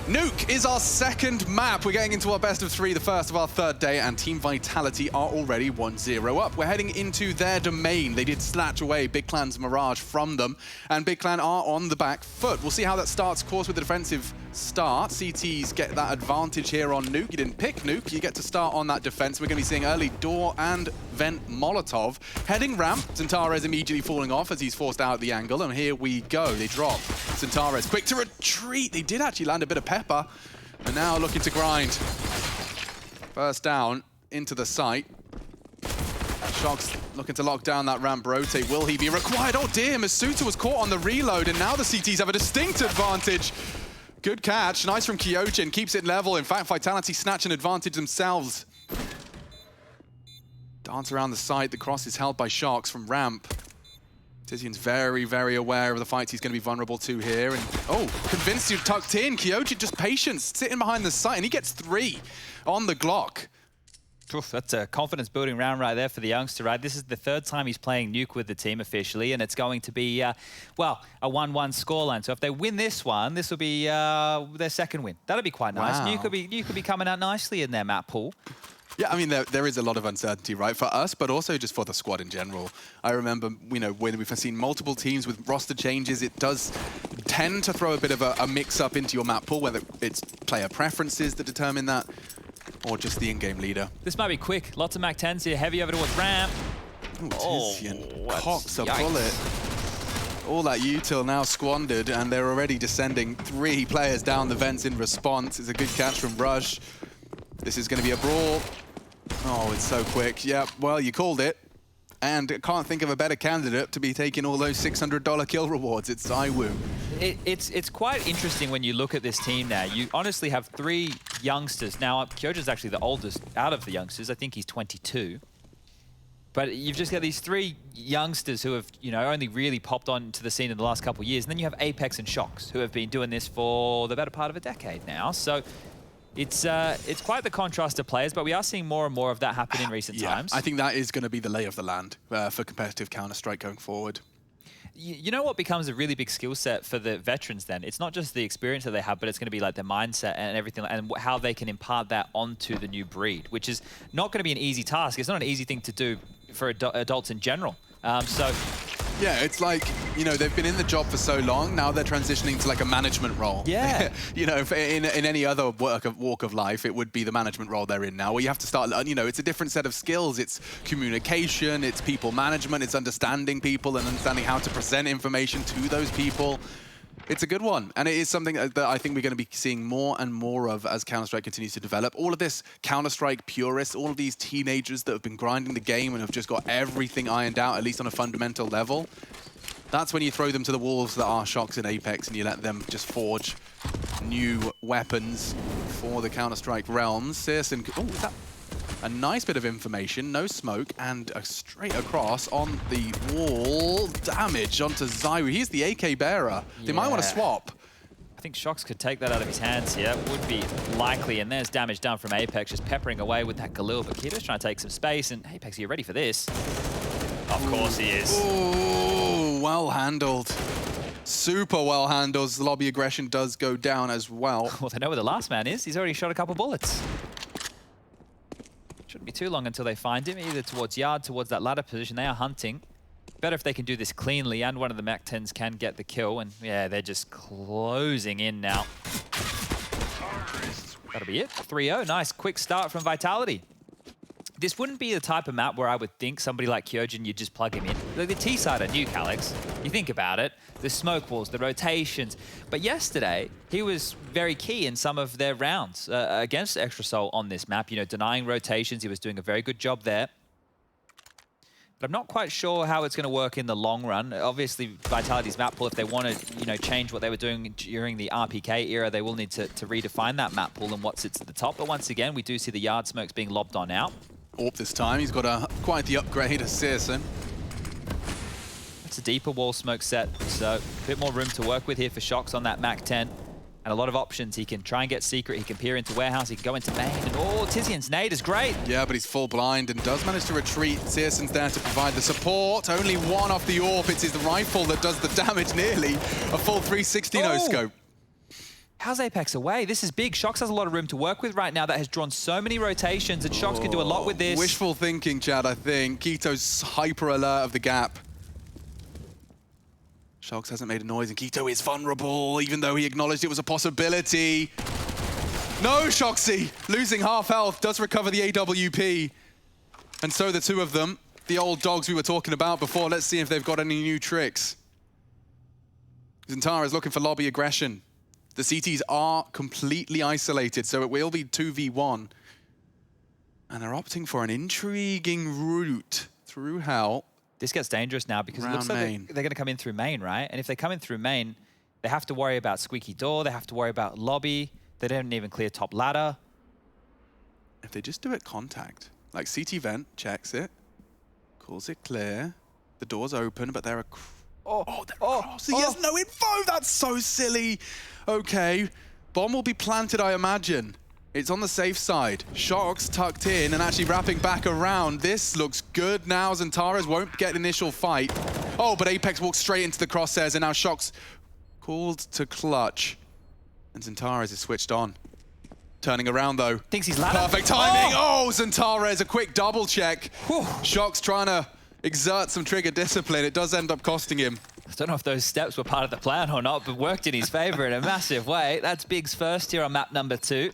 Nuke is our second map. We're getting into our best of three, the first of our third day, and Team Vitality are already 1-0 up. We're heading into their domain. They did snatch away Big Clan's Mirage from them, and Big Clan are on the back foot. We'll see how that starts, of course, with the defensive start. CTs get that advantage here on Nuke. You didn't pick Nuke, you get to start on that defense. We're going to be seeing early door and vent Molotov. Heading ramp, Centaurez immediately falling off as he's forced out the angle, and here we go. They drop. Centaurez quick to retreat. They did actually land a bit of pepper, and now looking to grind. First down into the site. Shox looking to lock down that ramp rotate. Will he be required? Oh dear, Masuta was caught on the reload, and now the CTs have a distinct advantage. Good catch, nice from Kyojin, keeps it level. In fact, Vitality snatch an advantage themselves. Dance around the site, the cross is held by Shox from ramp. Tizian's very, very aware of the fights he's going to be vulnerable to here. And convinced you're tucked in. Kyojin just patience, sitting behind the site, and he gets 3 on the Glock. Oof, that's a confidence-building round right there for the youngster, right? This is the third time he's playing Nuke with the team officially, and it's going to be, well, a 1-1 scoreline. So if they win this one, this will be their second win. That'll be quite nice. Wow. Nuke could be coming out nicely in their map pool. Yeah, I mean, there is a lot of uncertainty, right, for us, but also just for the squad in general. I remember, you know, when we've seen multiple teams with roster changes, it does tend to throw a bit of a mix-up into your map pool, whether it's player preferences that determine that, or just the in-game leader. This might be quick. Lots of MAC-10s here, heavy over towards ramp. Ooh, Tizian cocks a bullet. All that util now squandered, and they're already descending 3 players down the vents in response. It's a good catch from Rush. This is going to be a brawl. Oh, it's so quick. Yeah, well, you called it. And I can't think of a better candidate to be taking all those $600 kill rewards. It's Iwu. It's quite interesting when you look at this team now. You honestly have 3 youngsters. Now, Kyojin's actually the oldest out of the youngsters. I think he's 22. But you've just got these 3 youngsters who have, you know, only really popped onto the scene in the last couple of years. And then you have Apex and Shox, who have been doing this for the better part of a decade now. So it's quite the contrast of players, but we are seeing more and more of that happen in recent times. I think that is going to be the lay of the land for competitive Counter-Strike going forward. You know what becomes a really big skill set for the veterans then? It's not just the experience that they have, but it's going to be like their mindset and everything, and how they can impart that onto the new breed, which is not going to be an easy task. It's not an easy thing to do for adults in general. Yeah, it's like, you know, they've been in the job for so long, now they're transitioning to like a management role. Yeah. You know, in any other walk of life, it would be the management role they're in now, where you have to start, you know, it's a different set of skills. It's communication, it's people management, it's understanding people and understanding how to present information to those people. It's a good one, and it is something that I think we're going to be seeing more and more of as Counter-Strike continues to develop. All of this Counter-Strike purists, all of these teenagers that have been grinding the game and have just got everything ironed out, at least on a fundamental level. That's when you throw them to the wolves that are Shox and Apex, and you let them just forge new weapons for the Counter-Strike realms. CSGO, oh, is that a nice bit of information, no smoke, and a straight across on the wall. Damage onto Zaiwu. He's the AK bearer. They might want to swap. I think Shox could take that out of his hands here. Would be likely, and there's damage done from Apex, just peppering away with that Galil. But Kiddo's trying to take some space, and Apex, are you ready for this? Of course he is. Ooh, well handled. Super well handled. The lobby aggression does go down as well. Well, they know where the last man is. He's already shot a couple bullets. Shouldn't be too long until they find him, either towards yard, towards that ladder position. They are hunting. Better if they can do this cleanly, and one of the MAC-10s can get the kill. And yeah, they're just closing in now. That'll be it. 3-0. Nice quick start from Vitality. This wouldn't be the type of map where I would think somebody like Kyojin, you'd just plug him in. Like the T side of Nuke, Alex. You think about it, the smoke walls, the rotations. But yesterday, he was very key in some of their rounds against Extra Soul on this map. You know, denying rotations, he was doing a very good job there. But I'm not quite sure how it's going to work in the long run. Obviously, Vitality's map pool, if they want to, you know, change what they were doing during the RPK era, they will need to redefine that map pool and what sits at the top. But once again, we do see the yard smokes being lobbed on out. Orp this time, he's got quite the upgrade as Searson. It's a deeper wall smoke set, so a bit more room to work with here for Shox on that MAC-10. And a lot of options. He can try and get secret, he can peer into warehouse, he can go into main, and oh, Tizian's nade is great. Yeah, but he's full blind and does manage to retreat. Searson's there to provide the support. Only one off the AWP. It's his rifle that does the damage nearly. A full 360 no-scope. How's Apex away? This is big. Shox has a lot of room to work with right now. That has drawn so many rotations, and Shox can do a lot with this. Wishful thinking, Chad, I think. Keto's hyper alert of the gap. Shox hasn't made a noise, and Keto is vulnerable, even though he acknowledged it was a possibility. No, Shoxy! Losing half health, does recover the AWP. And so the two of them, the old dogs we were talking about before. Let's see if they've got any new tricks. Zintara is looking for lobby aggression. The CTs are completely isolated, so it will be 2v1. And they're opting for an intriguing route through hell. This gets dangerous now because it looks like they're going to come in through main, right? And if they come in through main, they have to worry about squeaky door, they have to worry about lobby, they don't even clear top ladder. If they just do it contact, like CT vent, checks it, calls it clear, the door's open, but they're across. He has no info, that's so silly. Okay, bomb will be planted, I imagine. It's on the safe side. Shox tucked in and actually wrapping back around. This looks good now. Zentaras won't get initial fight. Oh, but Apex walks straight into the crosshairs, and now Shox called to clutch. And Zentaras is switched on. Turning around though. Thinks he's ladder. Perfect timing. Oh, Zentaras, a quick double check. Shox trying to exert some trigger discipline. It does end up costing him. I don't know if those steps were part of the plan or not, but worked in his favor in a massive way. That's Big's first here on map number 2.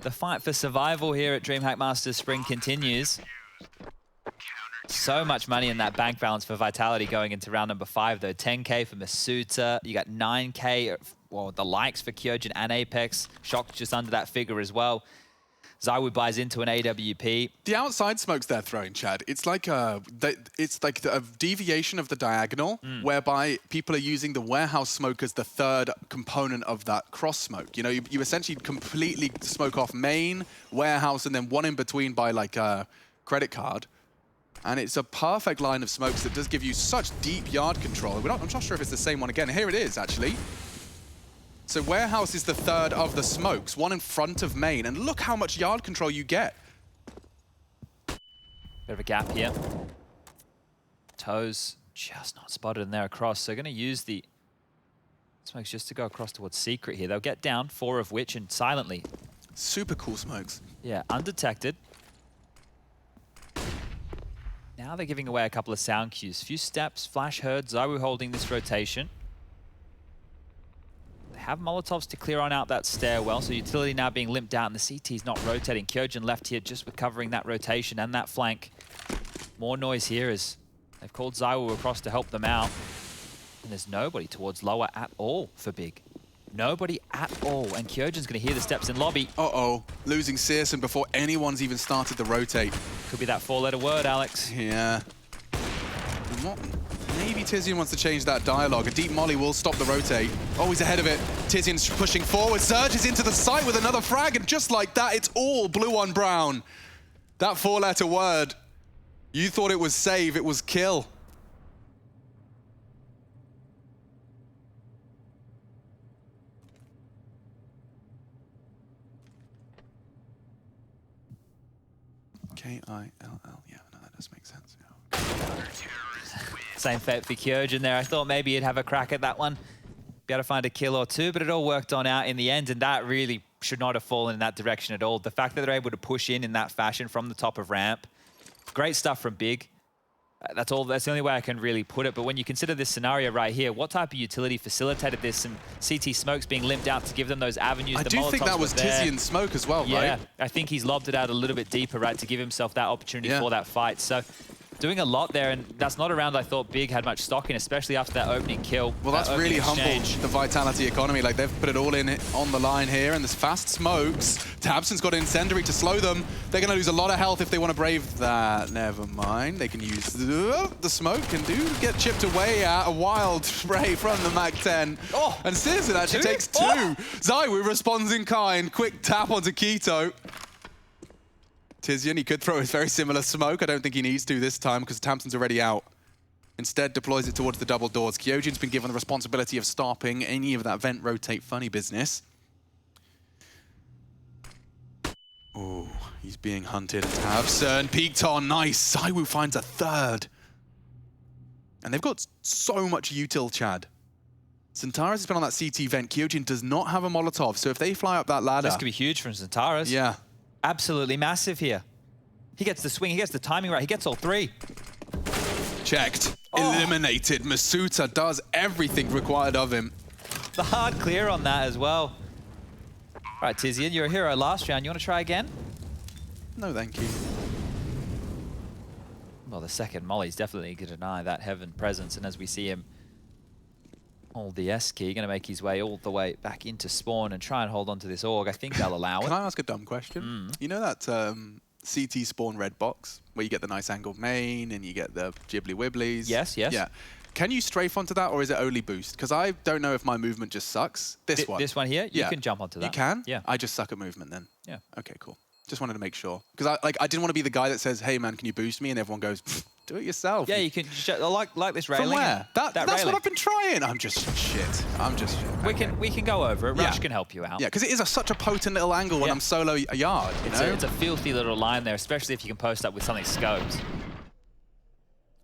The fight for survival here at DreamHack Masters Spring continues. So much money in that bank balance for Vitality going into round number 5, though. 10K for Masuta. You got 9K, well, the likes for Kyojin and Apex. Shox just under that figure as well. ZywOo buys into an AWP. The outside smokes they're throwing, Chad, it's like a deviation of the diagonal, whereby people are using the warehouse smoke as the third component of that cross smoke. You know, you essentially completely smoke off main, warehouse, and then one in between by like a credit card. And it's a perfect line of smokes that does give you such deep yard control. I'm not sure if it's the same one again. Here it is, actually. So warehouse is the third of the smokes, one in front of main, and look how much yard control you get. Bit of a gap here. Toes just not spotted in there across, so going to use the smokes just to go across towards Secret here. They'll get down, 4 of which, and silently. Super cool smokes. Yeah, undetected. Now they're giving away a couple of sound cues. Few steps, flash heard, ZywOo holding this rotation. Have Molotovs to clear on out that stairwell, so utility now being limped out, and the CT's not rotating. Kyojin left here just with covering that rotation and that flank. More noise here as they've called ZywOo across to help them out. And there's nobody towards lower at all for Big. Nobody at all, and Kyojin's going to hear the steps in lobby. Uh-oh, losing Searson before anyone's even started to rotate. Could be that 4-letter word, Alex. Yeah. Maybe Tizian wants to change that dialogue. A deep molly will stop the rotate. Oh, he's ahead of it. Tizian's pushing forward. Surges into the site with another frag, and just like that, it's all blue on brown. That 4-letter word. You thought it was save, it was kill. K-I-L-L. Yeah, no, that does make sense. Yeah. Same fate for Kyojin there. I thought maybe he'd have a crack at that one. Be able to find a kill or two, but it all worked on out in the end, and that really should not have fallen in that direction at all. The fact that they're able to push in that fashion from the top of ramp, great stuff from Big. That's the only way I can really put it. But when you consider this scenario right here, what type of utility facilitated this, and CT smokes being limped out to give them those avenues? I do think that was Tizian's smoke as well, right? Yeah, I think he's lobbed it out a little bit deeper, right, to give himself that opportunity for that fight. So doing a lot there, and that's not a round I thought Big had much stock in, especially after that opening kill. Well, that's really humbled the Vitality economy. Like, they've put it all in on the line here, and there's fast smokes. Tabson's got Incendiary to slow them. They're going to lose a lot of health if they want to brave that. Never mind. They can use the smoke and do get chipped away at a wild spray from the Mac-10. Oh, and Searson actually takes 2. ZywOo responds in kind. Quick tap onto Keto. Tizian, he could throw a very similar smoke. I don't think he needs to this time because Tamsin's already out. Instead, deploys it towards the double doors. Kyojin's been given the responsibility of stopping any of that vent rotate funny business. Oh, he's being hunted. Tabson peeked on. Nice. ZywOo finds a 3rd. And they've got so much util, Chad. Xantares has been on that CT vent. Kyojin does not have a Molotov, so if they fly up that ladder... This could be huge from Xantares. Yeah. Absolutely massive here. He gets the swing, he gets the timing right, he gets all three. Checked. Eliminated. Masuta does everything required of him. The hard clear on that as well. All right, Tizian, you're a hero last round. You want to try again? No, thank you. Well, the second Molly's definitely going to deny that Heaven presence, and as we see him hold the S key, going to make his way all the way back into spawn and try and hold on to this org. I think they'll allow it. Can I ask a dumb question? You know that CT spawn red box where you get the nice angled main and you get the jibbly wibblies? Yes, yes. Yeah. Can you strafe onto that, or is it only boost? Because I don't know if my movement just sucks. This one. This one here? You can jump onto that. You can? Yeah. I just suck at movement then? Yeah. Okay, cool. Just wanted to make sure. Because I didn't want to be the guy that says, hey man, can you boost me? And everyone goes, do it yourself. Yeah, you can, like this railing. From where? That's railing. what I've been trying. I'm just shit. We can go over it. Rush can help you out. Yeah, because it is such a potent little angle when I'm solo a yard, you know? It's a filthy little line there, especially if you can post up with something scoped.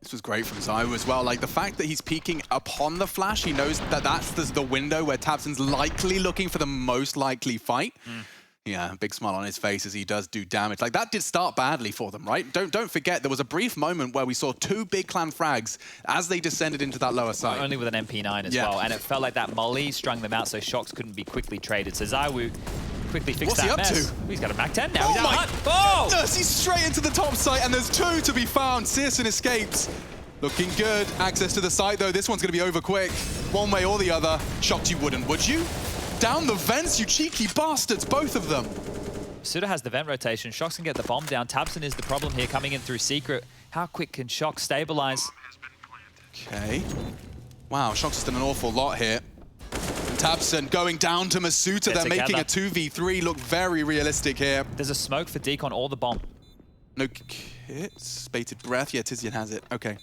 This was great from Zywo as well. Like, the fact that he's peeking upon the flash, he knows that that's the window where tabseN's likely looking for the most likely fight. Yeah, big smile on his face as he does do damage. Like, that did start badly for them, right? Don't forget, there was a brief moment where we saw 2 big clan frags as they descended into that lower side. Only with an MP9 as well, and it felt like that Molly strung them out so shocks couldn't be quickly traded. So Zywo quickly fixed that mess. What's he up to? He's got a Mac 10 now. Oh my goodness, he's straight into the top site, and there's 2 to be found. CSGO escapes. Looking good. Access to the site, though. This one's going to be over quick. One way or the other. Shocked you wouldn't, would you? Down the vents, you cheeky bastards, both of them. Suda has the vent rotation. Shox can get the bomb down. tabseN is the problem here, coming in through secret. How quick can Shox stabilize? Okay. Wow, Shox has done an awful lot here. And tabseN going down to Masuta. They're making a 2v3 look very realistic here. There's a smoke for Decon or the bomb. No kits. Bated breath. Yeah, Tizian has it. Okay.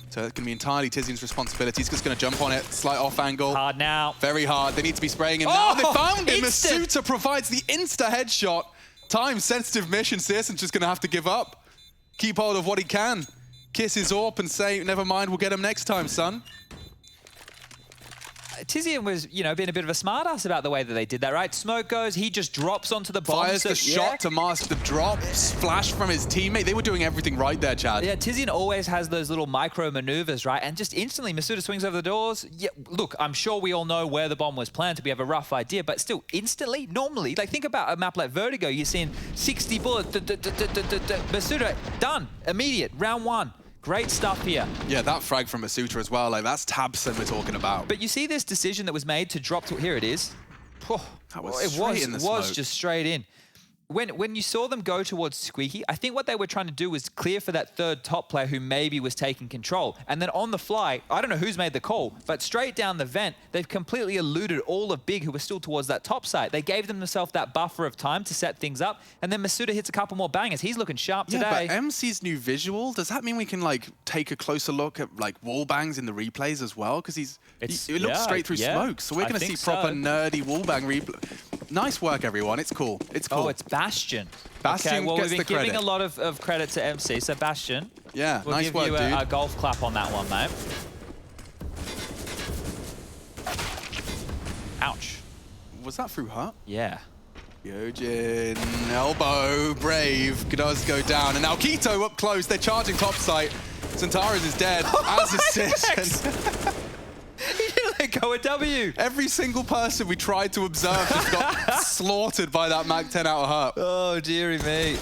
So that's going to be entirely Tizian's responsibility. He's just going to jump on it. Slight off angle. Hard now. Very hard. They need to be spraying him now. They found him. Instant. Masuta provides the insta headshot. Time-sensitive mission. CSGO's just going to have to give up. Keep hold of what he can. Kiss his AWP and say, never mind, we'll get him next time, son. Tizian was, you know, being a bit of a smartass about the way that they did that, right? Smoke goes, he just drops onto the bomb. Fires the shot to mask the drops. Flash from his teammate. They were doing everything right there, Chad. Yeah, Tizian always has those little micro maneuvers, right? And just instantly, Masuta swings over the doors. Yeah, look, I'm sure we all know where the bomb was planted. We have a rough idea, but still, instantly, normally, like think about a map like Vertigo. You're seeing 60 bullets. Masuta, done, immediate, round 1. Great stuff here. Yeah, that frag from Masuta as well. Like, that's tabseN we're talking about. But you see this decision that was made to drop to... Here it is. That was straight in the smoke. It was just straight in. When you saw them go towards Squeaky, I think what they were trying to do was clear for that third top player who maybe was taking control. And then on the fly, I don't know who's made the call, but straight down the vent, they've completely eluded all of Big, who was still towards that top site. They gave themselves that buffer of time to set things up, and then Masuta hits a couple more bangers. He's looking sharp today. Yeah, but MC's new visual, does that mean we can, like, take a closer look at, like, wall bangs in the replays as well? Because it looks straight through smoke, so we're going to see proper nerdy wall bang replay. Nice work, everyone. It's cool. It's cool. Oh, it's Bastion. Bastion okay, well, gets we've been the credit. giving a lot of credit to MC, so Bastion. Yeah, we'll nice give work, you dude. a golf clap on that one, mate. Ouch. Was that through Hut? Yeah. Kyojin, elbow, brave, does go down. And now Keto up close. They're charging top site. Xantares is dead, as is CSGO. He didn't let go of W. Every single person we tried to observe just got slaughtered by that Mac 10 out of Hut. Oh, dearie me.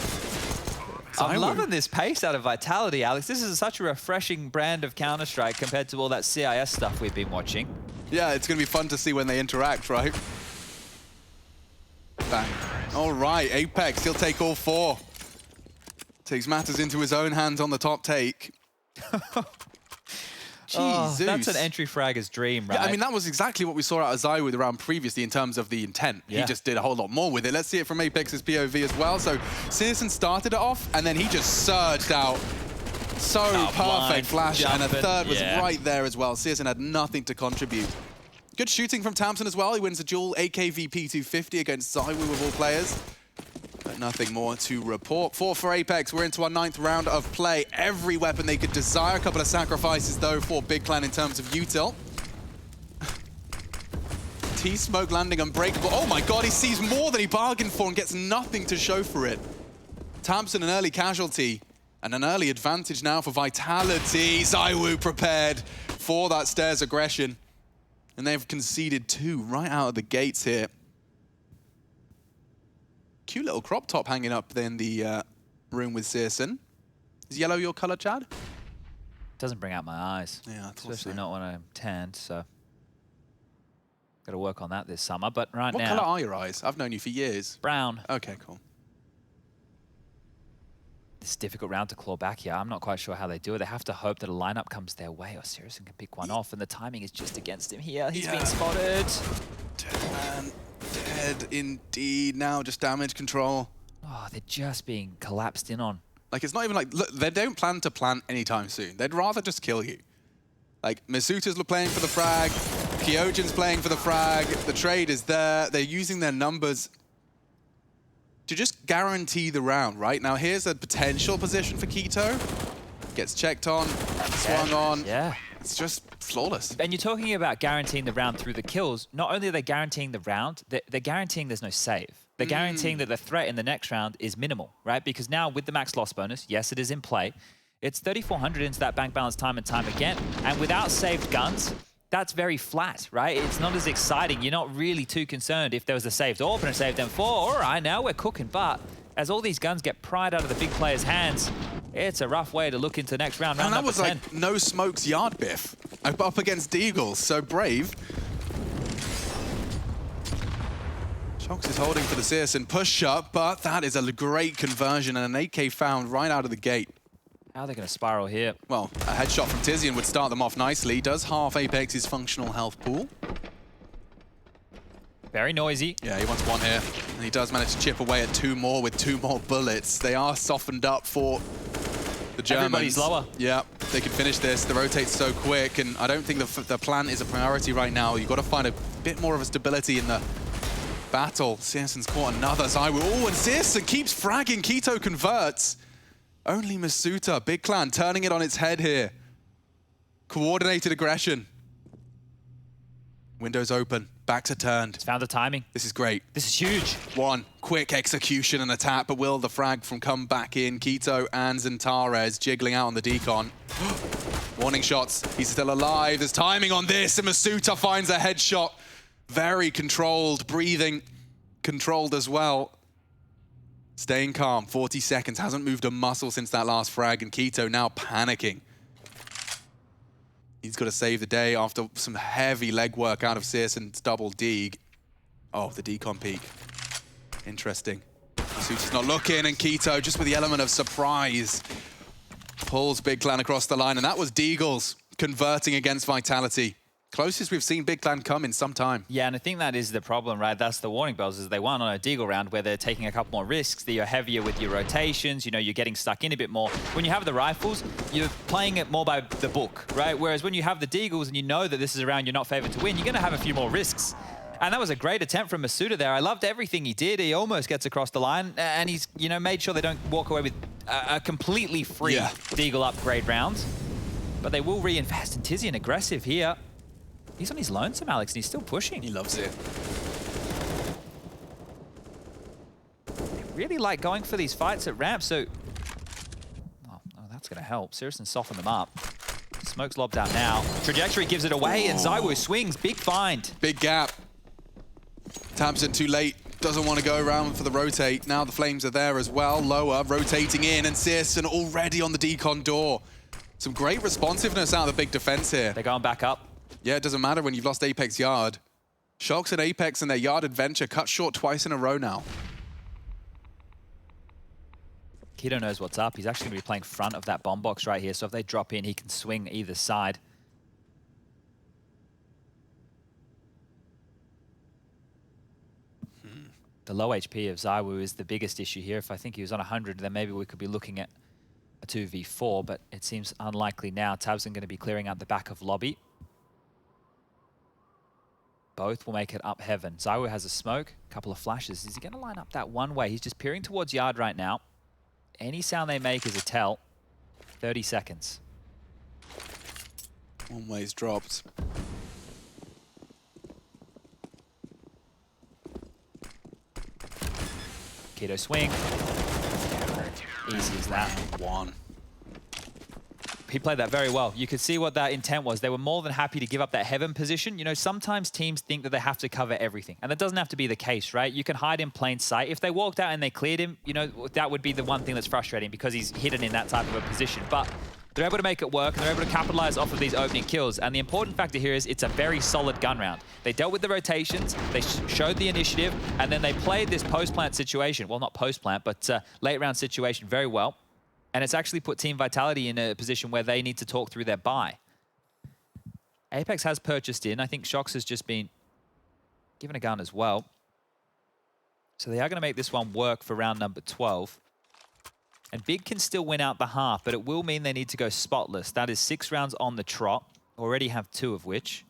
I'm loving this pace out of Vitality, Alex. This is such a refreshing brand of Counter-Strike compared to all that CIS stuff we've been watching. Yeah, it's going to be fun to see when they interact, right? Bang. All right, Apex, he'll take all 4. Takes matters into his own hands on the top take. Jesus. Oh, that's an entry fragger's dream, right? Yeah, I mean, that was exactly what we saw out of Zywo with the round previously in terms of the intent. Yeah. He just did a whole lot more with it. Let's see it from Apex's POV as well. So CSGO started it off, and then he just surged out. So perfect flash, and a third was right there as well. CSGO had nothing to contribute. Good shooting from tabseN as well. He wins a duel AKVP 250 against Zywo of all players. But nothing more to report. 4 for Apex. We're into our 9th round of play. Every weapon they could desire. A couple of sacrifices, though, for Big Clan in terms of util. T-smoke landing unbreakable. Oh my god, he sees more than he bargained for and gets nothing to show for it. Tamsin, an early casualty and an early advantage now for Vitality. ZywOo prepared for that stairs aggression. And they've conceded 2 right out of the gates here. Cute little crop top hanging up in the room with Searson. Is yellow your color, Chad? Doesn't bring out my eyes. Yeah, I thought especially so. not when I'm tanned, so got to work on that this summer. But right what now, color are your eyes? I've known you for years. brown. Okay, cool. It's a difficult round to claw back here. I'm not quite sure how they do it. They have to hope that a lineup comes their way or Searson can pick one off, and the timing is just against him here. He's been spotted. Dead man. Dead indeed. Now just damage control. Oh, they're just being collapsed in on. Like, it's not even like, look, they don't plan to plant anytime soon. They'd rather just kill you. Like, Masuta's playing for the frag, Kyojin's playing for the frag, the trade is there. They're using their numbers to just guarantee the round, right? Now, here's a potential position for Keto. Gets checked on, swung on. Yeah. It's just flawless. And you're talking about guaranteeing the round through the kills. Not only are they guaranteeing the round, they're guaranteeing there's no save. They're guaranteeing that the threat in the next round is minimal, right? Because now with the max loss bonus, yes, it is in play. It's 3,400 into that bank balance time and time again. And without saved guns, that's very flat, right? It's not as exciting. You're not really too concerned if there was a saved AWP and a saved M4. All right, now we're cooking. But as all these guns get pried out of the big players' hands, it's a rough way to look into the next round. And that number was 10. like no smokes yard biff up against Deagles. So brave. Shox is holding for the Searson push up, but that is a great conversion and an AK found right out of the gate. How are they going to spiral here? Well, a headshot from Tizian would start them off nicely. Does half Apex's functional health pool. Very noisy. Yeah, he wants one here. And he does manage to chip away at 2 more with 2 more bullets. They are softened up for the Germans. Everybody's lower. Yeah, they can finish this. The rotate's so quick, and I don't think the plan is a priority right now. You've got to find a bit more of a stability in the battle. Searson's caught another ZywOo. Oh, and Searson keeps fragging. Keto converts. Only Masuta, Big Clan, turning it on its head here. Coordinated aggression. Windows open. Backs are turned. It's found the timing. This is great. This is huge. One quick execution and attack, but will the frag from come back in? Keto and Zantares jiggling out on the decon. Warning shots. He's still alive. There's timing on this, and Masuta finds a headshot. Very controlled, breathing controlled as well. Staying calm, 40 seconds, hasn't moved a muscle since that last frag, and Keto now panicking. He's got to save the day after some heavy legwork out of Searson's double deeg. Oh, the decon peak. Interesting. Masuta's not looking, and Keto, just with the element of surprise, pulls Big Clan across the line, and that was Deagles converting against Vitality. Closest we've seen Big Clan come in some time. Yeah, and I think that is the problem, right? That's the warning bells, is they won on a Deagle round where they're taking a couple more risks, that you're heavier with your rotations, you know, you're getting stuck in a bit more. When you have the rifles, you're playing it more by the book, right? Whereas when you have the Deagles and you know that this is a round you're not favored to win, you're going to have a few more risks. And that was a great attempt from Masuta there. I loved everything he did. He almost gets across the line, and he's, you know, made sure they don't walk away with a completely free Deagle upgrade round. But they will reinvest in Tizian aggressive here. He's on his lonesome, Alex, and he's still pushing. He loves it. They really like going for these fights at ramp, so... Oh, that's going to help. Searson soften them up. Smoke's lobbed out now. Trajectory gives it away, and ZywOo swings. Big find. Big gap. Tamsin too late. Doesn't want to go around for the rotate. Now the flames are there as well. Lower, rotating in, and Searson already on the decon door. Some great responsiveness out of the big defense here. They're going back up. Yeah, it doesn't matter when you've lost Apex Yard. Shox and Apex and their Yard adventure cut short twice in a row now. Keto knows what's up. He's actually going to be playing front of that bomb box right here, so if they drop in, he can swing either side. The low HP of ZywOo is the biggest issue here. If I think he was on 100, then maybe we could be looking at a 2v4, but it seems unlikely now. Tabson going to be clearing out the back of lobby. Both will make it up heaven. ZywOo has a smoke, a couple of flashes. Is he going to line up that one way? He's just peering towards Yard right now. Any sound they make is a tell. 30 seconds. One way's dropped. Keto swing. Easy as that. One. He played that very well. You could see what that intent was. They were more than happy to give up that heaven position. You know, sometimes teams think that they have to cover everything, and that doesn't have to be the case, right? You can hide in plain sight. If they walked out and they cleared him, you know, that would be the one thing that's frustrating because he's hidden in that type of a position. But they're able to make it work, and they're able to capitalize off of these opening kills. And the important factor here is it's a very solid gun round. They dealt with the rotations, they showed the initiative, and then they played this post-plant situation. Well, not post-plant, but late round situation very well. And it's actually put Team Vitality in a position where they need to talk through their buy. Apex has purchased in. I think Shox has just been given a gun as well. So they are going to make this one work for round number 12. And Big can still win out the half, but it will mean they need to go spotless. That is 6 rounds on the trot. Already have 2 of which.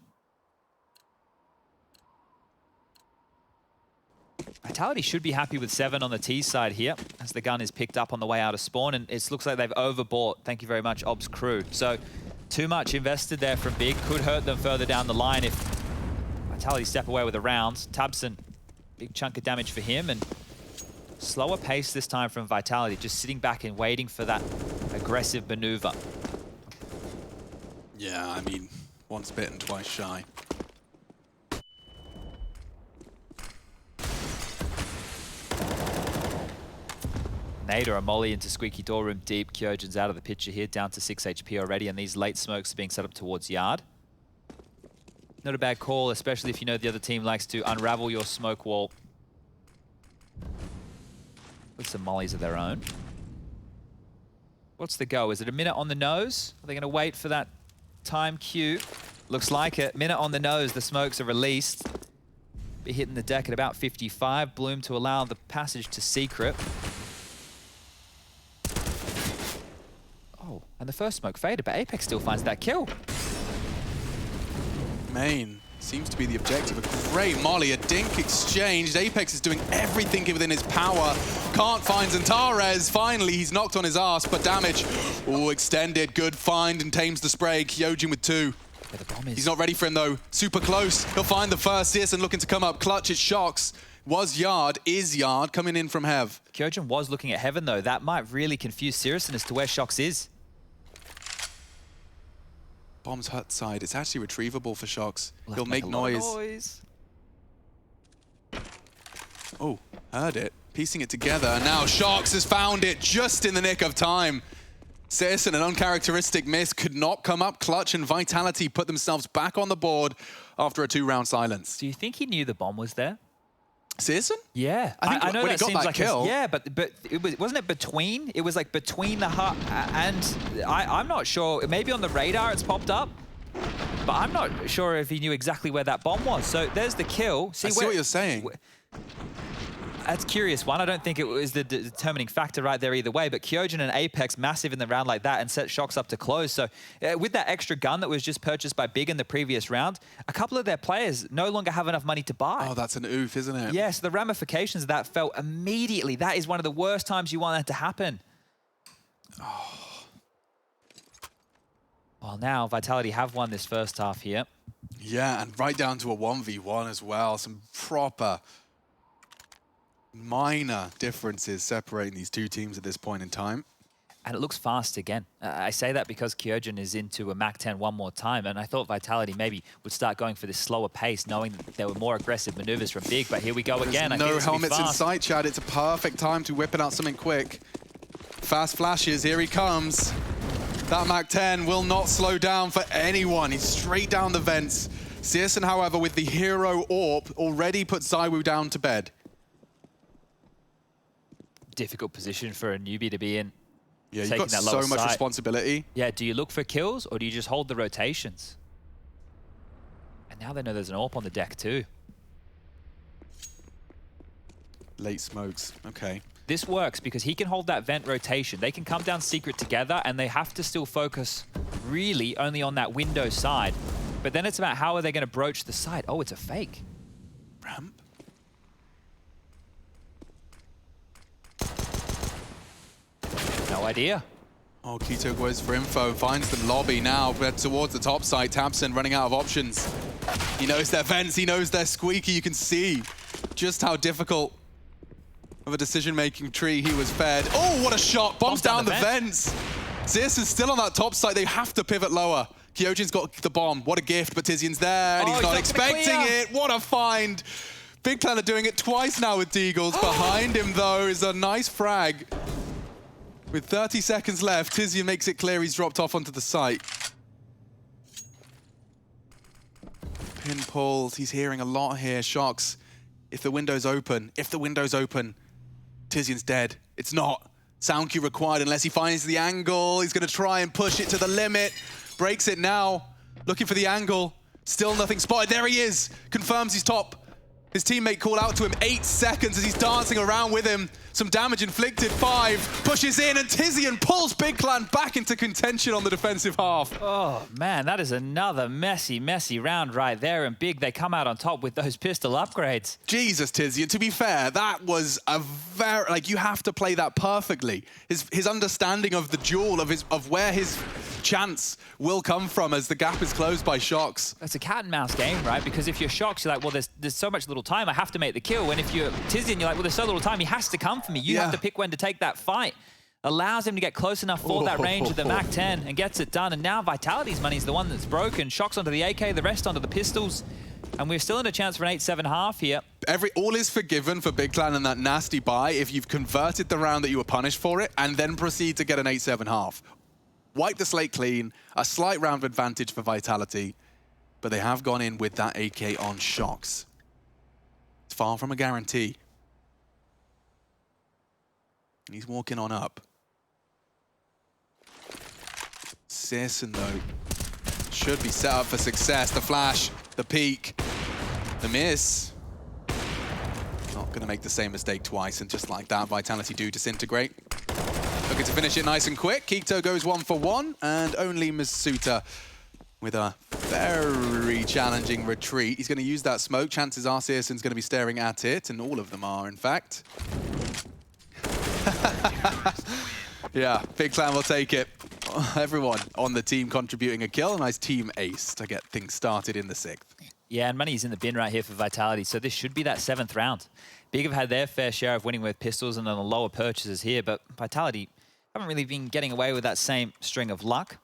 Vitality should be happy with 7 on the T side here, as the gun is picked up on the way out of spawn, and it looks like they've overbought. Thank you very much, Ob's crew. So, too much invested there from Big. Could hurt them further down the line if Vitality step away with the rounds. Tabson, big chunk of damage for him, and slower pace this time from Vitality, just sitting back and waiting for that aggressive maneuver. Yeah, I mean, once bitten, twice shy. Nade or a molly into squeaky door room deep. Kyojin's out of the picture here, down to 6 HP already, and these late smokes are being set up towards yard. Not a bad call, especially if you know the other team likes to unravel your smoke wall with some mollies of their own. What's the go? Is it a minute on the nose? Are they going to wait for that time cue? Looks like it. Minute on the nose, the smokes are released. Be hitting the deck at about 55. Bloom to allow the passage to secret. Oh, and the first smoke faded, but Apex still finds that kill. Main seems to be the objective. A great molly, a dink exchanged. Apex is doing everything within his power. Can't find Zantares. Finally, he's knocked on his ass, but damage. Oh, extended. Good find and tames the spray. Kyojin with 2. Where the bomb is. He's not ready for him, though. Super close. He'll find the first. CSGO looking to come up. Clutch, it's Shox. Was Yard, is Yard, coming in from Hev. Kyojin was looking at Heaven, though. That might really confuse Sirison as to where Shox is. Bomb's hut side. It's actually retrievable for Shox. We'll He'll make noise. Oh, heard it. Piecing it together. And now Shox has found it just in the nick of time. Sirison, an uncharacteristic miss, could not come up. Clutch and Vitality put themselves back on the board after a 2-round silence. Do you think he knew the bomb was there? Sirison? Yeah. I think I know when that he got seems that like kill. Yeah, but wasn't it between? It was like between the hut and I'm not sure. Maybe on the radar it's popped up, but I'm not sure if he knew exactly where that bomb was. So there's the kill. I see what you're saying. That's a curious one. I don't think it was the determining factor right there either way, but Kyojin and Apex massive in the round like that and set Shox up to close. So with that extra gun that was just purchased by Big in the previous round, a couple of their players no longer have enough money to buy. Oh, that's an oof, isn't it? Yes, the ramifications of that felt immediately. That is one of the worst times you want that to happen. Oh. Well, now Vitality have won this first half here. Yeah, and right down to a 1v1 as well. Some proper minor differences separating these two teams at this point in time. And it looks fast again. I say that because Kyojin is into a MAC-10 one more time, and I thought Vitality maybe would start going for this slower pace, knowing that there were more aggressive maneuvers from Big, but here we go again. There's no helmets in sight, Chad. It's a perfect time to whip it out something quick. Fast flashes, here he comes. That MAC-10 will not slow down for anyone. He's straight down the vents. Sirison, however, with the hero AWP, already put ZywOo down to bed. Difficult position for a newbie to be in. Yeah, you've got so much responsibility. Yeah, do you look for kills or do you just hold the rotations? And now they know there's an AWP on the deck too. Late smokes, okay. This works because he can hold that vent rotation. They can come down secret together and they have to still focus really only on that window side. But then it's about how are they going to broach the side. Oh, it's a fake. Ramp? No idea. Oh, Keto goes for info, finds the lobby now, but towards the top side. Tabson running out of options. He knows their vents, he knows their squeaky. You can see just how difficult of a decision-making tree he was fed. Oh, what a shot! Bombs down the vents. Zeus is still on that top side. They have to pivot lower. Kyojin's got the bomb. What a gift, but Tizian's there, and he's not expecting it. What a find. Big Clan are doing it twice now with Deagles. Behind him, though, is a nice frag. With 30 seconds left, Tizian makes it clear he's dropped off onto the site. Pin pulls. He's hearing a lot here. Shocks. If the window's open, Tizian's dead. It's not. Sound cue required unless he finds the angle. He's going to try and push it to the limit. Breaks it now. Looking for the angle. Still nothing spotted. There he is. Confirms he's top. His teammate called out to him 8 seconds as he's dancing around with him. Some damage inflicted. 5. Pushes in, and Tizian pulls Big Clan back into contention on the defensive half. Oh, man, that is another messy, messy round right there. And Big, they come out on top with those pistol upgrades. Jesus, Tizian, to be fair, that was a very... Like, you have to play that perfectly. His understanding of the duel, of where his chance will come from as the gap is closed by Shocks. It's a cat and mouse game, right? Because if you're Shocks, you're like, well, there's so much little time, I have to make the kill. And if you're Tizian, you're like, well, there's so little time, he has to come for me. You have to pick when to take that fight. Allows him to get close enough for that range of the MAC-10 and gets it done. And now Vitality's money is the one that's broken. Shocks onto the AK, the rest onto the pistols. And we're still in a chance for an 8-7 half here. All is forgiven for Big Clan and that nasty buy if you've converted the round that you were punished for it and then proceed to get an 8-7 half. Wipe the slate clean, a slight round advantage for Vitality, but they have gone in with that AK on Shocks. It's far from a guarantee. And he's walking on up. Searson, though, should be set up for success. The flash, the peek, the miss. Not going to make the same mistake twice, and just like that, Vitality do disintegrate. Looking to finish it nice and quick. Kikto goes 1 for 1, and only Masuta with a very challenging retreat. He's going to use that smoke. Chances are Searson's going to be staring at it, and all of them are, in fact. Yeah, Big Clan will take it. Everyone on the team contributing a kill. A nice team ace to get things started in the 6th. Yeah, and money's in the bin right here for Vitality, so this should be that 7th round. Big have had their fair share of winning with pistols and then the lower purchases here, but Vitality haven't really been getting away with that same string of luck.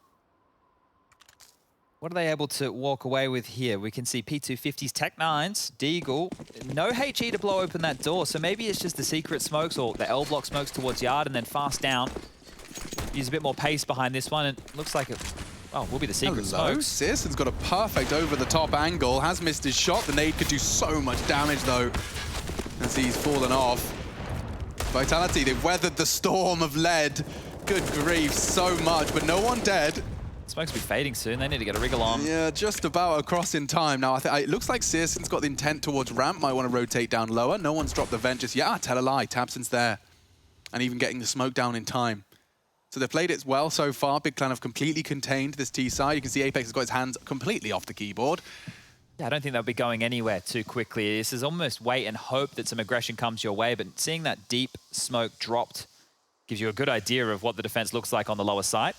What are they able to walk away with here? We can see P250's Tech-9s, Deagle. No HE to blow open that door, so maybe it's just the secret smokes or the L-block smokes towards Yard and then fast down. Use a bit more pace behind this one, and looks like it will be the secret smokes. Searson's got a perfect over-the-top angle, has missed his shot. The nade could do so much damage, though, as he's fallen off. Vitality, they've weathered the storm of lead. Good grief, so much, but no one dead. Smoke's be fading soon. They need to get a wriggle on. Yeah, just about across in time. Now, it looks like Searson's got the intent towards ramp. Might want to rotate down lower. No one's dropped the vent just yet. Tell a lie. Tabson's there. And even getting the smoke down in time. So they've played it well so far. Big Clan have completely contained this T side. You can see Apex has got his hands completely off the keyboard. Yeah, I don't think they'll be going anywhere too quickly. This is almost wait and hope that some aggression comes your way, but seeing that deep smoke dropped gives you a good idea of what the defense looks like on the lower side.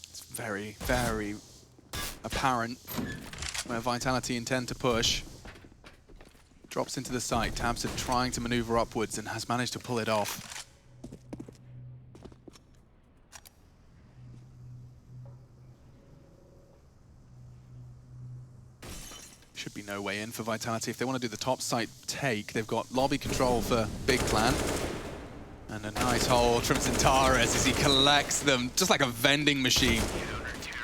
It's very, very apparent where Vitality intend to push. Drops into the site. Tabson trying to maneuver upwards and has managed to pull it off. Should be no way in for Vitality. If they want to do the top site take, they've got lobby control for Big Clan. And a nice hold from Centaurus as he collects them, just like a vending machine.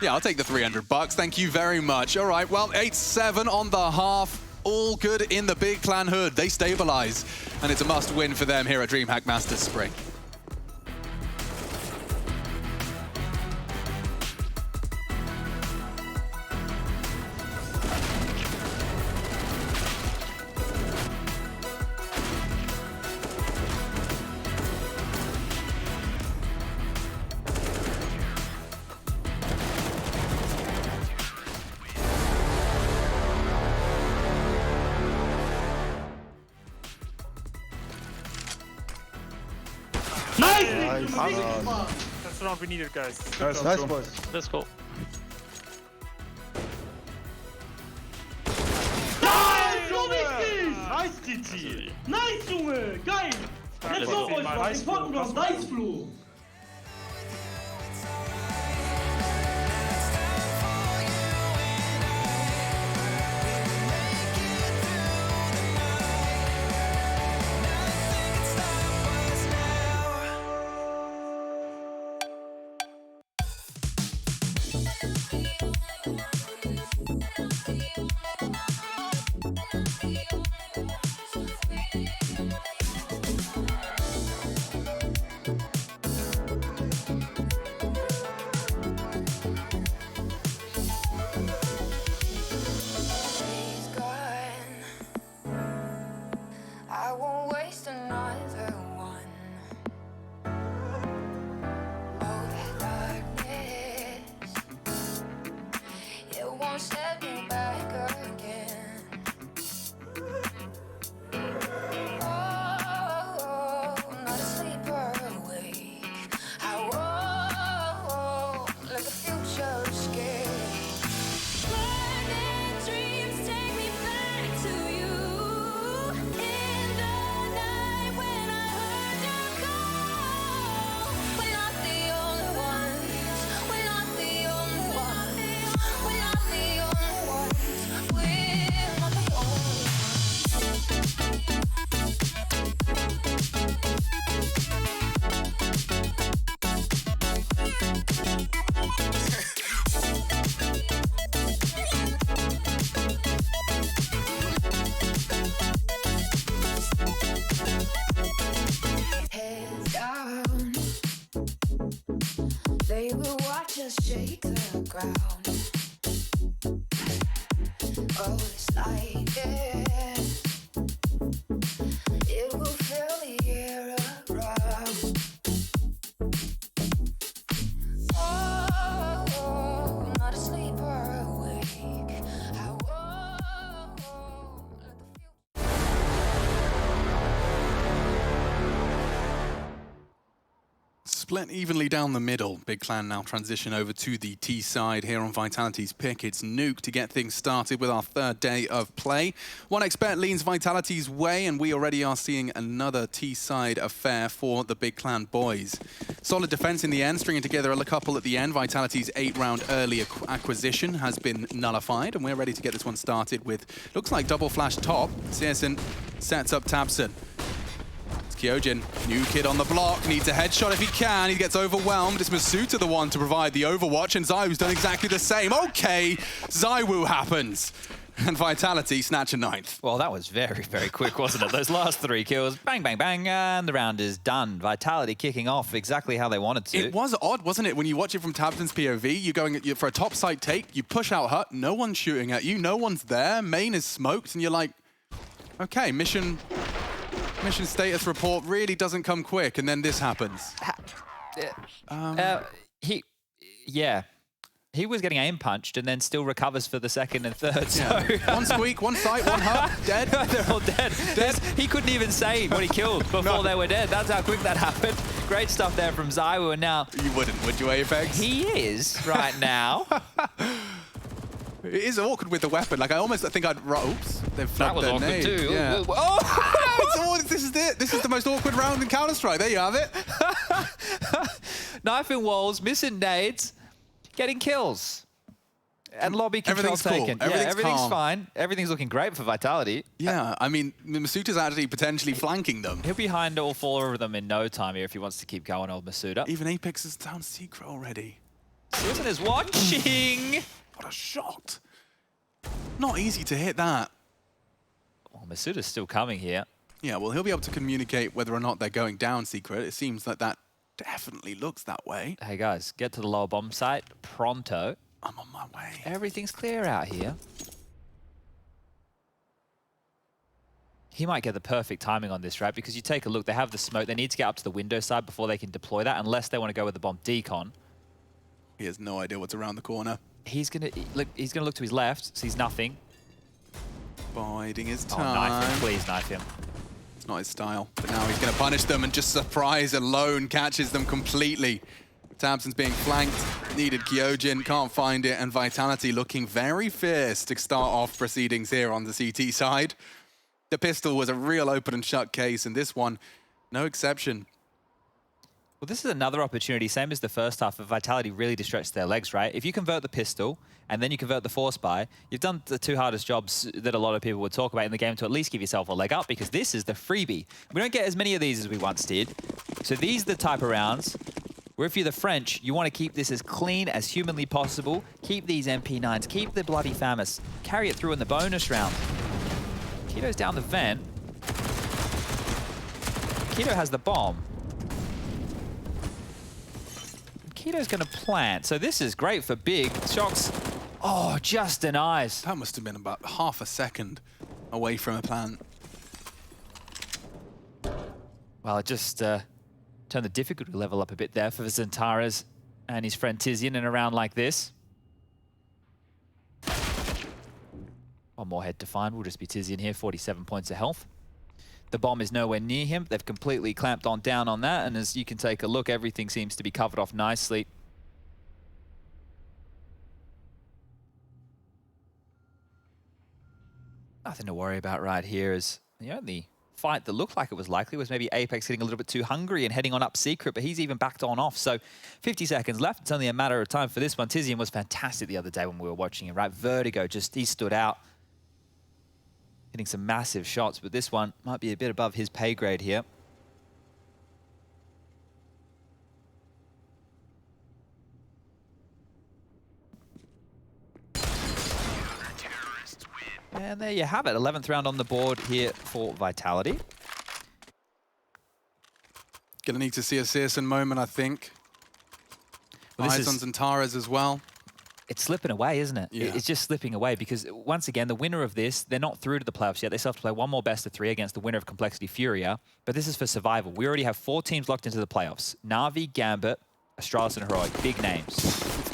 Yeah, I'll take the 300 bucks. Thank you very much. All right, well, 8-7 on the half. All good in the Big Clan hood. They stabilize, and it's a must-win for them here at DreamHack Masters Spring. Nice! That's the round we needed, guys. Nice, boys. Let's go. Nice, Junge! Nice, GG! Nice, Junge! Geil! Jetzt so, euch was! Den Pottenblock! Nice, Flo! I won't waste another one. Oh, that darkness, it won't set me back again. Oh, not asleep or awake. I won't let the future escape. Burning dreams take me back to you. Heads down, they will watch us shake the ground. Oh, it's like this, it will fill the air around. Oh, not asleep or awake. I won't let the Split evenly down the middle. Big Clan now transition over to the T side here on Vitality's pick. It's Nuke to get things started with our third day of play. 1xBet leans Vitality's way, and we already are seeing another T side affair for the Big Clan boys. Solid defense in the end, stringing together a couple at the end. Vitality's 8-round early acquisition has been nullified, and we're ready to get this one started with, looks like double flash top. Searson sets up Tabson. Kyojin, new kid on the block, needs a headshot if he can. He gets overwhelmed. It's Masuta the one to provide the overwatch, and Zywoo's done exactly the same. Okay, Zywoo happens. And Vitality snatch a 9th. Well, that was very, very quick, wasn't it? Those last 3 kills, bang, bang, bang, and the round is done. Vitality kicking off exactly how they wanted to. It was odd, wasn't it? When you watch it from Tabson's POV, you're going for a top side take, you push out hut, no one's shooting at you, no one's there, main is smoked, and you're like, okay, mission status report really doesn't come quick, and then this happens. He was getting aim punched and then still recovers for the second and third. So. One squeak, one sight, one hut, dead. They're all dead. He couldn't even say what he killed before they were dead. That's how quick that happened. Great stuff there from Zywoo, and now... You wouldn't, would you, Apex? He is right now. It is awkward with the weapon. Like, I think I'd... Oops. They've That was their awkward nade. too. Yeah. Oh! This is it. This is the most awkward round in Counter-Strike. There you have it. Knife in walls, missing nades, getting kills. And lobby control Everything's cool. taken. Everything's calm. Fine. Everything's looking great for Vitality. Yeah, I mean, Masuta's actually potentially flanking them. He'll be behind all 4 of them in no time here if he wants to keep going, old Masuda. Even Apex is down secret already. Searson is watching. What a shot. Not easy to hit that. Well, Masuda's still coming here. Yeah, well, he'll be able to communicate whether or not they're going down secret. It seems that that definitely looks that way. Hey, guys, get to the lower bomb site pronto. I'm on my way. Everything's clear out here. He might get the perfect timing on this, right? Because you take a look, they have the smoke. They need to get up to the window side before they can deploy that, unless they want to go with the bomb decon. He has no idea what's around the corner. He's gonna look to his left, sees nothing. Biding his Oh, time. knife him, please knife him. It's not his style. But now he's going to punish them and just surprise alone, catches them completely. Tabson's being flanked, needed Kyojin, can't find it, and Vitality looking very fierce to start off proceedings here on the CT side. The pistol was a real open and shut case, and this one, no exception. Well, this is another opportunity, same as the first half, of Vitality really to stretch their legs, right? If you convert the pistol and then you convert the force buy, you've done the two hardest jobs that a lot of people would talk about in the game to at least give yourself a leg up, because this is the freebie. We don't get as many of these as we once did. So these are the type of rounds where if you're the French, you want to keep this as clean as humanly possible, keep these MP9s, keep the bloody FAMAS, carry it through in the bonus round. Keto's down the vent. Keto has the bomb. Keto's going to plant. So this is great for Big. Shox, oh, just denies. That must have been about half a second away from a plant. Well, it just turned the difficulty level up a bit there for Zentaras and his friend Tizian in a round like this. One more head to find will just be Tizian here, 47 points of health. The bomb is nowhere near him. They've completely clamped down on that, and as you can take a look, everything seems to be covered off nicely. Nothing to worry about right here, as the only fight that looked like it was likely was maybe Apex getting a little bit too hungry and heading on up secret, but he's even backed on off. So 50 seconds left. It's only a matter of time for this one. Tizian was fantastic the other day when we were watching him, right? Vertigo, just he stood out. Hitting some massive shots, but this one might be a bit above his pay grade here. And there you have it, 11th round on the board here for Vitality. Gonna need to see a Searson moment, I think. Well, Eyes on Zentaras as well. It's slipping away, isn't it? Yeah. It's just slipping away because, once again, the winner of this, they're not through to the playoffs yet. They still have to play one more best of 3 against the winner of Complexity Furia, but this is for survival. We already have 4 teams locked into the playoffs. Na'Vi, Gambit, Astralis, and Heroic. Big names.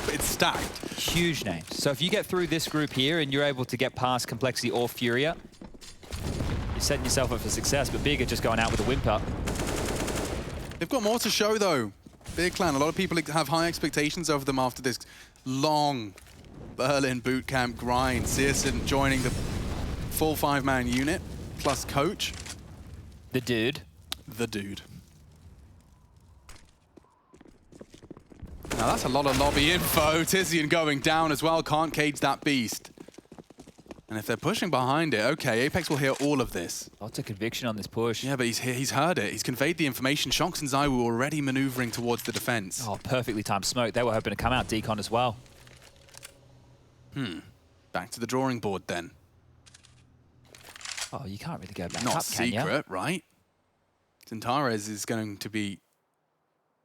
It's stacked. Huge names. So if you get through this group here and you're able to get past Complexity or Furia, you're setting yourself up for success, but Big are just going out with a whimper. They've got more to show, though. Big Clan, a lot of people have high expectations of them after this long Berlin boot camp grind. Searson joining the full 5-man unit, plus coach. The dude. The dude. Now that's a lot of lobby info. Tizian going down as well, can't cage that beast. And if they're pushing behind it, okay, Apex will hear all of this. Lots of conviction on this push. Yeah, but he's heard it. He's conveyed the information. Shox and Zai were already maneuvering towards the defense. Oh, perfectly timed smoke. They were hoping to come out decon as well. Back to the drawing board then. Oh, you can't really go back Not up, can ya? secret, right? Zentaras is going to be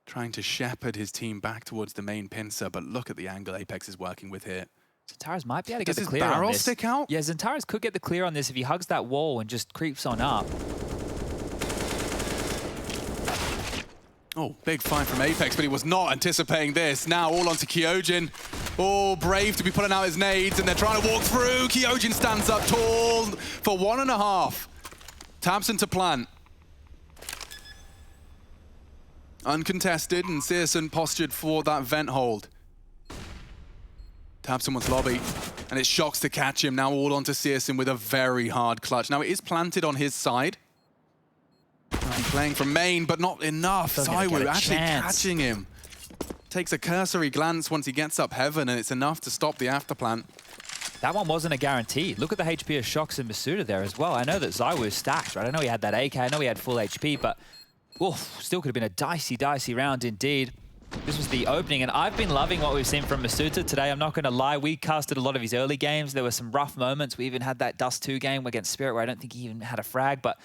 trying to shepherd his team back towards the main pincer, but look at the angle Apex is working with here. Zentaras might be able to get Does the his clear on barrel this. stick out? Yeah, Zentaras could get the clear on this if he hugs that wall and just creeps on up. Oh, big find from Apex, but he was not anticipating this. Now all onto Kyojin. Oh, brave to be pulling out his nades, and they're trying to walk through. Kyojin stands up tall for 1.5. Tabson to plant. Uncontested, and Searson postured for that vent hold. Tabson wants lobby, and it's Shox to catch him. Now all onto Searson with a very hard clutch. Now it is planted on his side. Playing from main, but not enough. Zaiwu actually catching him. Takes a cursory glance once he gets up heaven, and it's enough to stop the afterplant. That one wasn't a guarantee. Look at the HP of Shox and Masuda there as well. I know that Zaiwu is stacked, right? I know he had that AK, I know he had full HP, but oof, still could have been a dicey round indeed. This was the opening, and I've been loving what we've seen from Masuda today. I'm not going to lie. We casted a lot of his early games. There were some rough moments. We even had that Dust 2 game against Spirit where I don't think he even had a frag. But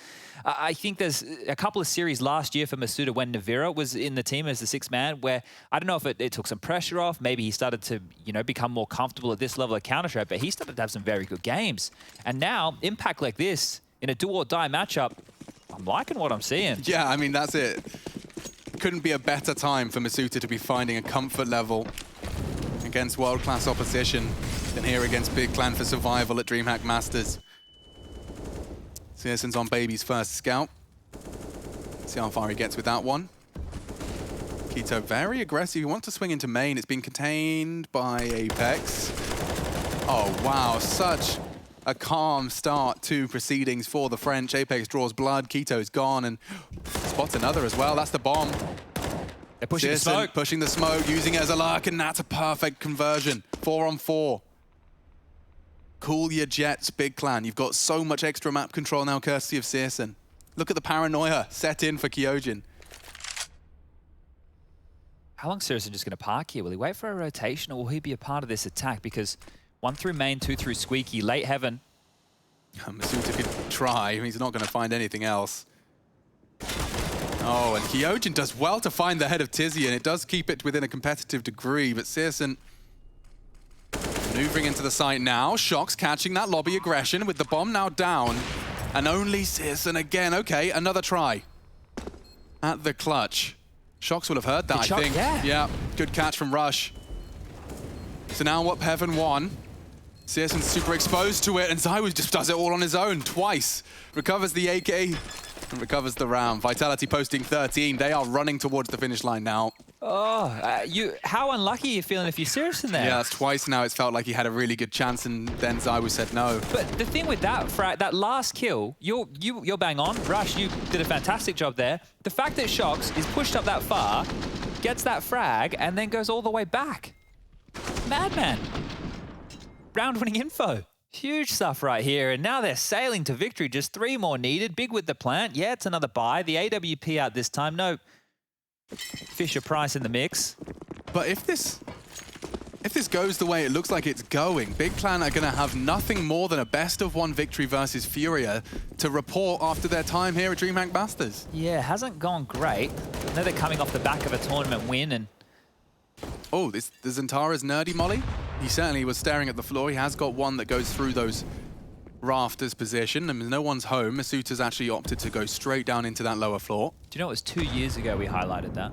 I think there's a couple of series last year for Masuda when Navira was in the team as the 6th man, where I don't know if it took some pressure off. Maybe he started to, become more comfortable at this level of Counter-Strike, but he started to have some very good games. And now, impact like this in a do-or-die matchup, I'm liking what I'm seeing. Yeah, I mean, that's it. Couldn't be a better time for Masuda to be finding a comfort level against world-class opposition than here against Big Clan for survival at DreamHack Masters. Searson's on Baby's first scout. See how far he gets with that one. Keto very aggressive. He wants to swing into main. It's been contained by Apex. Oh, wow. Such a calm start to proceedings for the French. Apex draws blood. Keto's gone and spots another as well. That's the bomb. They're pushing the Searson smoke. pushing the smoke, using it as a lurk, and that's a perfect conversion. 4 on 4. Cool your jets, Big Clan. You've got so much extra map control now, courtesy of Searson. Look at the paranoia set in for Kyojin. How long is Searson just going to park here? Will he wait for a rotation, or will he be a part of this attack? Because 1 through main, 2 through Squeaky, late heaven. Masuta could try. He's not going to find anything else. Oh, and Kyojin does well to find the head of Tizzy, and it does keep it within a competitive degree, but Searson maneuvering into the site now. Shox catching that lobby aggression with the bomb now down. And only Searson again. Okay, another try at the clutch. Shox will have heard that, I think. Yeah, good catch from Rush. So now what Heaven won. Searson's super exposed to it, and Zywoo just does it all on his own twice. Recovers the AK and recovers the round. Vitality posting 13. They are running towards the finish line now. Oh, how unlucky are you feeling if you're Searson there? Yeah, that's twice now. It's felt like he had a really good chance, and then Zywoo said no. But the thing with that, that last kill, you're bang on. Rush, you did a fantastic job there. The fact that Shox is pushed up that far, gets that frag, and then goes all the way back. Madman. Round-winning info. Huge stuff right here, and now they're sailing to victory. Just 3 more needed. Big with the plant. Yeah, it's another buy. The AWP out this time. No Fisher Price in the mix. But if this goes the way it looks like it's going, Big Clan are going to have nothing more than a best-of-1 victory versus Furia to report after their time here at DreamHack Masters. Yeah, it hasn't gone great. I know they're coming off the back of a tournament win, and oh, the Zantara's nerdy molly. He certainly was staring at the floor. He has got one that goes through those rafters position, and no one's home. Masuta's actually opted to go straight down into that lower floor. do you know it was 2 years ago we highlighted that?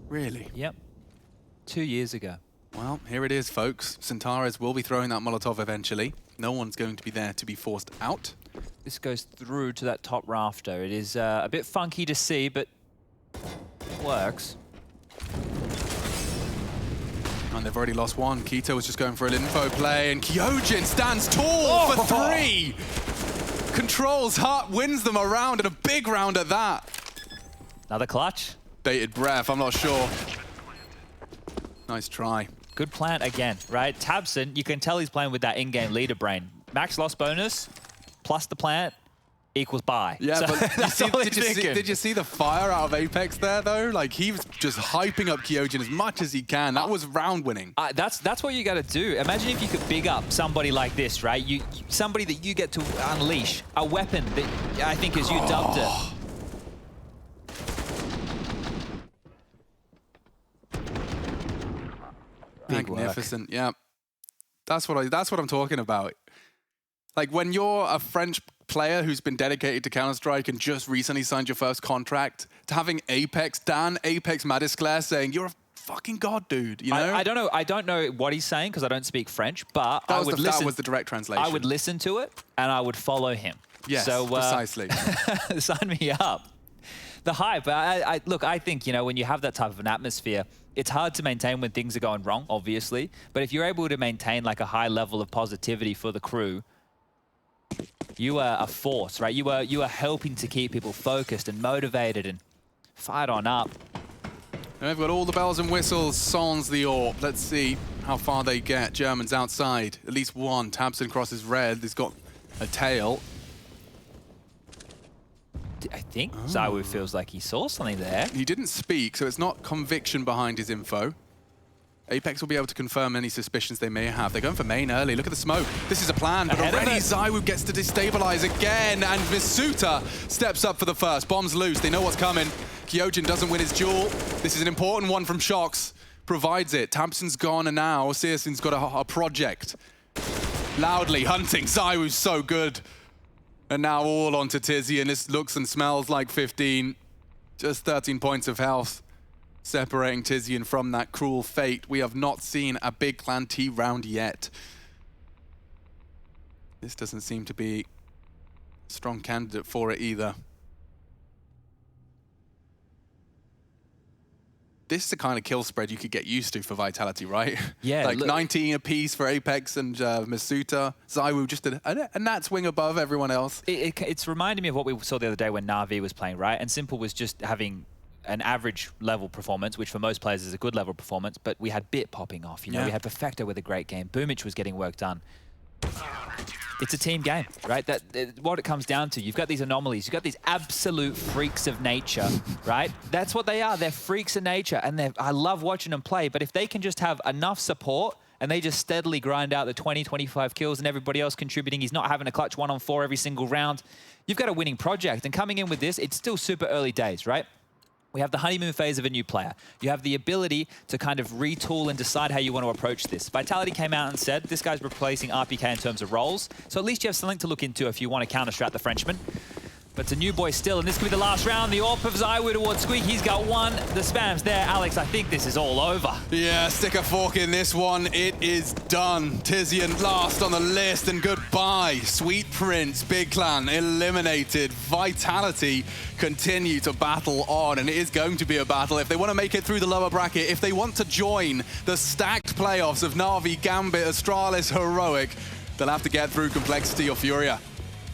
Really? Yep. 2 years ago. Well, here it is, folks. Zantara's will be throwing that Molotov eventually. No one's going to be there to be forced out. This goes through to that top rafter. It is a bit funky to see, but it works. And they've already lost one. Keto was just going for an info play, and Kyojin stands tall for 3. Controls Hut, wins them a round, and a big round at that. Another clutch. Bated breath, I'm not sure. Nice try. Good plant again, right? Tabson, you can tell he's playing with that in-game leader brain. Max loss bonus plus the plant equals buy. Yeah, so but did you see the fire out of Apex there, though? Like, he was just hyping up Kyojin as much as he can. That was round winning. That's what you got to do. Imagine if you could big up somebody like this, right? Somebody that you get to unleash, a weapon that I think, as you dubbed it. Magnificent, yeah. That's what I'm talking about. Like, when you're a French player who's been dedicated to Counter-Strike and just recently signed your first contract, to having Apex Madisclair saying, you're a fucking god, dude, you know? I don't know what he's saying because I don't speak French, but that was the direct translation. I would listen to it and I would follow him. Yes, so, precisely. Sign me up. The hype, look, I think, you know, when you have that type of an atmosphere, it's hard to maintain when things are going wrong, obviously. But if you're able to maintain like a high level of positivity for the crew, you are a force, right? You are helping to keep people focused and motivated and fired on up. And they've got all the bells and whistles, sans the AWP. Let's see how far they get. Germans outside. At least one. Tabson crosses red. He's got a tail. I think Zywoo feels like he saw something there. He didn't speak, so it's not conviction behind his info. Apex will be able to confirm any suspicions they may have. They're going for main early. Look at the smoke. This is a plan, but already Zywoo gets to destabilize again, and Masuta steps up for the first. Bomb's loose. They know what's coming. Kyojin doesn't win his duel. This is an important one from Shox. Provides it. Tampson's gone, and now Searson's got a project. Loudly hunting. Zywoo's so good. And now all onto Tizzy, and this looks and smells like 15. Just 13 points of health, separating Tizian from that cruel fate. We have not seen a Big Clan T round yet. This doesn't seem to be a strong candidate for it either. this is the kind of kill spread you could get used to for Vitality, right? Yeah, like look, 19 apiece for Apex and Masuta. Zywoo just a nat swing above everyone else. It's reminding me of what we saw the other day when Na'Vi was playing, right? And Simple was just having an average level performance, which for most players is a good level performance, but we had Bit popping off, you know, we had Perfecto with a great game, Boomich was getting work done. It's a team game, right? What it comes down to, you've got these anomalies, you've got these absolute freaks of nature, right? That's what they are, they're freaks of nature, and I love watching them play, but if they can just have enough support and they just steadily grind out the 20, 25 kills and everybody else contributing, he's not having a clutch 1-on-4 every single round, you've got a winning project. And coming in with this, it's still super early days, right? We have the honeymoon phase of a new player. You have the ability to kind of retool and decide how you want to approach this. Vitality came out and said, this guy's replacing RPK in terms of roles, so at least you have something to look into if you want to counter-strat the Frenchman. But it's a new boy still, and this could be the last round. The AWP of Zywoo towards Squeak. He's got one. The spam's there. Alex, I think this is all over. Yeah, stick a fork in this one. It is done. Tizian last on the list, and goodbye. Sweet Prince, Big Clan eliminated. Vitality continue to battle on, and it is going to be a battle if they want to make it through the lower bracket, if they want to join the stacked playoffs of Na'Vi, Gambit, Astralis, Heroic. They'll have to get through Complexity or Furia.